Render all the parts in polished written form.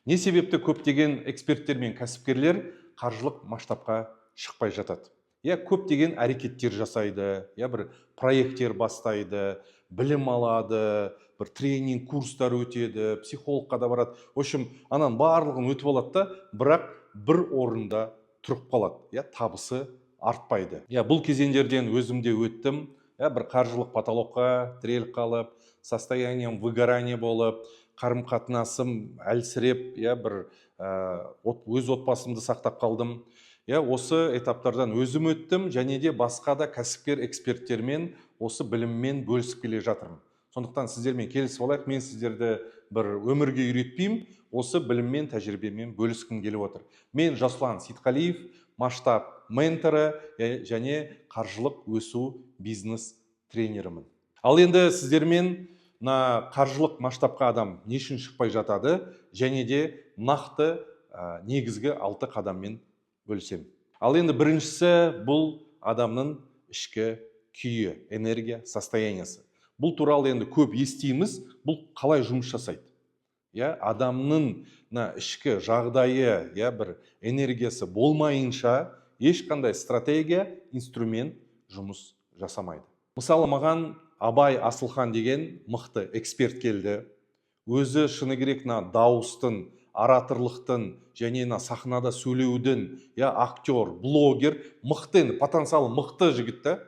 Не себепті көптеген эксперттер мен кәсіпкерлер қаржылық масштабқа шықпай жатады? Көптеген әрекеттер жасайды, бір проекттер бастайды, білім алады, бір тренинг курстар өтеді, психологқа да барады. В общем, анан барлығын өтіп алады да, бірақ бір орында тұрып қалады, табысы артпайды. Бұл кезеңдерден өзімде өттім, бір қаржылық потолокқа тіреліп қалып, состоянием выгорания болып, қарым қатынасым әлсіреп, өз отбасымды сақтап қалдым. Осы этаптардан өзім өттім, және де басқа да кәсіпкер эксперттермен осы біліммен бөлісіп келе жатырмын. Сондықтан сіздермен келісіп алайық, мен сіздерді бір өмірге үйретпеймін, осы біліммен, тәжірибемен бөліскім келіп отыр. Мен Жасұлан Сейтқалиев, масштаб менторы және қаржылық өсу бизнес тренерімін. Ал енді сіздермен қаржылық масштабқа адам не үшін шықпай жатады, және де нақты негізгі 6 қадаммен бөлсем. Ал енді біріншісі бұл адамның ішкі күйі, энергия, состояниясы. Бұл туралы енді көп естиміз, бұл қалай жұмыс жасайды? Адамның ішкі жағдайы, бір энергиясы болмайынша ешқандай стратегия, инструмент жұмыс жасамайды. Мысалы, маған Абай Асылхан деген мықты эксперт келді. Өзі шыны керек дауыстың, ораторлықтың және сахнада сөйлеудің, актер, блогер, мықты, потенциалы мықты жігітті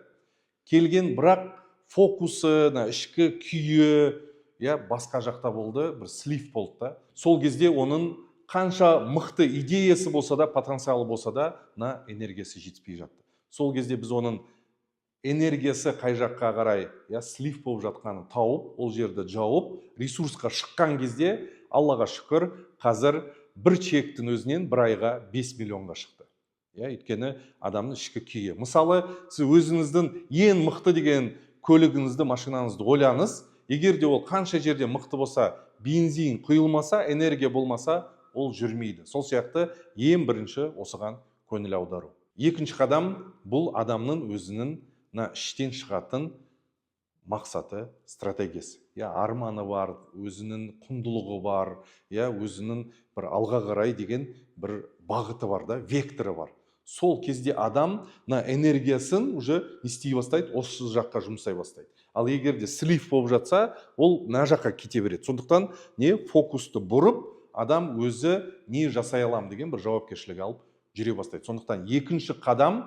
келген, бірақ фокусы, ішкі күйі басқа жақта болды, бір слив болды. Сол кезде оның қанша мықты идеясы болса да, потенциалы болса да, энергиясы жетіспей жатты. Сол кезде біз оның энергиясы қай жаққа қарай слив болып жатқанын тауып, ол жерді жауып, ресурсқа шыққан кезде, Аллаға шүкір, қазір бір чектің өзінен бір айға 5 миллионға шықты. Өйткені адамның ішкі күйі. Мысалы, сіз өзіңіздің ең мықты деген көлігіңізді, машинаңызды ойлаңыз, егер де ол қанша жерде мықты болса, бензин құйылмаса, энергия болмаса, ол жүрмейді. Сол сияқты ең бірінші осыған көңіл аудару. Екінші қадам бұл адамның өзінің іштен шығатын мақсаты, стратегиясы. Арманы бар, өзінің құндылығы бар, өзінің бір алға қарай деген бір бағыты бар, векторы бар. Сол кезде адам энергиясын уже істей бастайды, осы жаққа жұмсай бастайды. Ал егер де слив болып жатса, ол жаққа кете береді. Сондықтан фокусты бұрып, адам өзі не жасай алам деген бір жауапкершілік алып жүре бастайды. Сондықтан екінші қадам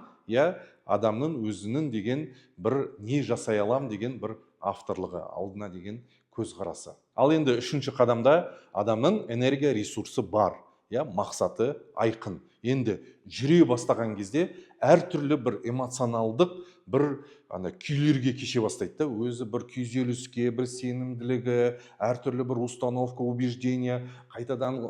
адамның өзінің деген бір не жасай алам деген бір авторлығы, алдына деген көзқарасы. Ал енді үшінші қадамда адамның энергия ресурсы бар, мақсаты айқын. Енді жүре бастаған кезде әртүрлі бір эмоционалдық бір күйлерге кеше бастайды. Өзі бір күйзеліске, бір сенімділігі, әртүрлі бір установка, убеждение, қайтадан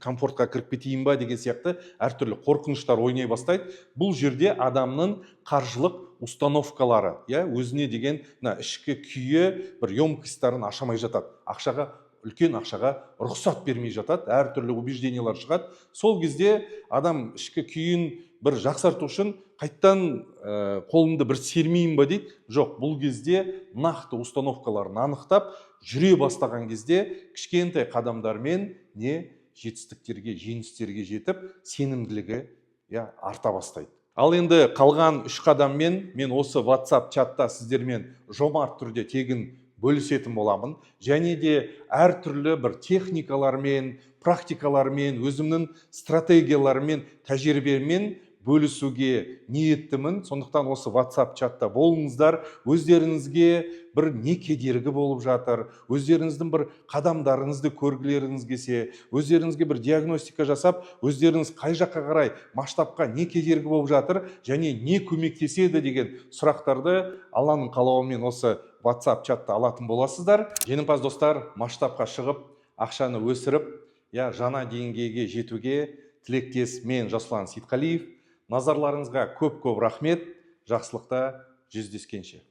комфортқа кіріп кетейін ба деген сияқты әртүрлі қорқыныштар ойнай бастайды. Бұл жерде адамның қаржылық установкалары, өзіне деген ішкі күйі бір емкосттарын ашамай жатады. Үлкен ақшаға рұқсат бермей жатады, әртүрлі убеждениялар шығады. Сол кезде адам ішкі күйін бір жақсарту үшін қайттан қолымды бір сермейін ба дейді. Жоқ, бұл кезде нақты установкаларын анықтап, жүре бастаған кезде кішкентай қадамдармен жетістіктерге, жеңістерге жетіп, сенімділігі арта бастайды. Ал енді қалған 3 қадаммен мен осы WhatsApp чатта сіздермен жомарт түрде тегін бөлісетін боламын. Және де әртүрлі бір техникалармен, практикалармен, өзімнің стратегиялармен, тәжірибеммен бөлісуге ниеттімін. Сондықтан осы WhatsApp чатта болыңыздар, өздеріңізге бір не кедергі болып жатыр, өздеріңіздің бір қадамдарыңызды көргілеріңіз келсе, өздеріңізге бір диагностика жасап, өздеріңіз қай жаққа қарай масштабқа не кедергі болып жатыр, және не көмектеседі деген сұрақтарды Алланың қалауымен осы WhatsApp чатта алатын боласыздар. Жеңімпаз достар, масштабқа шығып, ақшаны өсіріп, жаңа деңгейге жетуге тілектес мен Жасұлан Сейтқалиев. Назарларыңызға көп-көп рахмет. Жақсылықта жүздескенше.